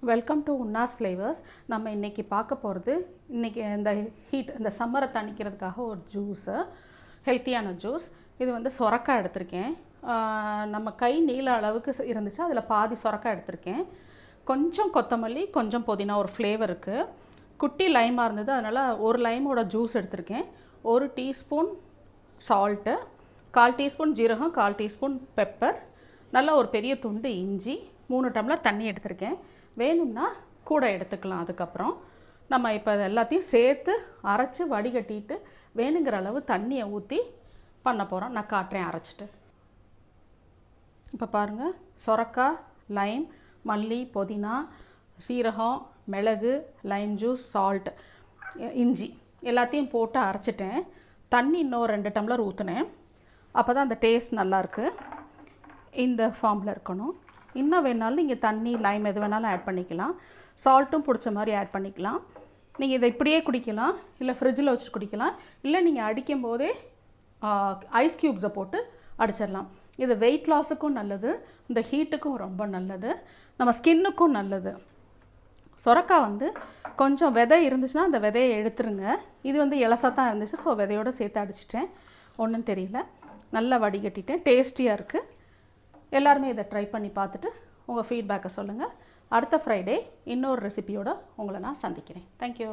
Welcome to உன்னாஸ் flavours. நம்ம இன்றைக்கி பார்க்க போகிறது, இன்றைக்கி இந்த ஹீட் இந்த சம்மரை தணிக்கிறதுக்காக ஒரு ஜூஸு, ஹெல்த்தியான ஜூஸ். இது வந்து சொரக்காய் எடுத்திருக்கேன். நம்ம கை நீள அளவுக்கு இருந்துச்சு, அதில் பாதி சொரக்காய் எடுத்திருக்கேன். கொஞ்சம் கொத்தமல்லி, கொஞ்சம் புதினா, ஒரு ஃப்ளேவருக்கு. குட்டி லைமாக இருந்தது, அதனால் ஒரு லைமோட ஜூஸ் எடுத்திருக்கேன். 1 டீஸ்பூன் சால்ட்டு, 1/4 டீஸ்பூன் ஜீரகம், 1/4 டீஸ்பூன் பெப்பர், நல்லா ஒரு பெரிய துண்டு இஞ்சி, 3 டம்ளர் தண்ணி எடுத்திருக்கேன். வேணும்னா கூட எடுத்துக்கலாம். அதுக்கப்புறம் நம்ம இப்போ எல்லாத்தையும் சேர்த்து அரைச்சி வடிகட்டிட்டு வேணுங்கிற அளவு தண்ணியை ஊற்றி பண்ண போகிறோம். நான் காட்டுறேன் அரைச்சிட்டு. இப்போ பாருங்கள், சொரக்காய், லைம், மல்லி, புதினா, சீரகம், மிளகு, லைம் ஜூஸ், சால்ட், இஞ்சி எல்லாத்தையும் போட்டு அரைச்சிட்டேன். தண்ணி இன்னும் 2 டம்ளர் ஊற்றினேன். அப்போ தான் அந்த டேஸ்ட் நல்லாயிருக்கு. இந்த ஃபார்மில் இருக்கணும். இன்னும் வேணாலும் நீங்கள் தண்ணி, லைம் எது வேணாலும் ஆட் பண்ணிக்கலாம். சால்ட்டும் பிடிச்ச மாதிரி ஆட் பண்ணிக்கலாம். நீங்கள் இதை இப்படியே குடிக்கலாம், இல்லை ஃப்ரிட்ஜில் வச்சு குடிக்கலாம், இல்லை நீங்கள் அடிக்கும் போதே ஐஸ் க்யூப்ஸை போட்டு அடிச்சிடலாம். இது வெயிட் லாஸுக்கும் நல்லது, இந்த ஹீட்டுக்கும் ரொம்ப நல்லது, நம்ம ஸ்கின்னுக்கும் நல்லது. சொரக்காய் வந்து கொஞ்சம் விதை இருந்துச்சுன்னா அந்த விதையை எடுத்துருங்க. இது வந்து இலசாக தான் இருந்துச்சு, ஸோ விதையோடு சேர்த்து அடிச்சிட்டேன். ஒன்றும் தெரியல, நல்லா வடிகட்டிட்டேன். டேஸ்டியாக இருக்குது. எல்லாருமே இதை ட்ரை பண்ணி பார்த்துட்டு உங்கள் ஃபீட்பேக்கை சொல்லுங்கள். அடுத்த ஃப்ரைடே இன்னொரு ரெசிபியோடு உங்களை நான் சந்திக்கிறேன். தேங்க்யூ.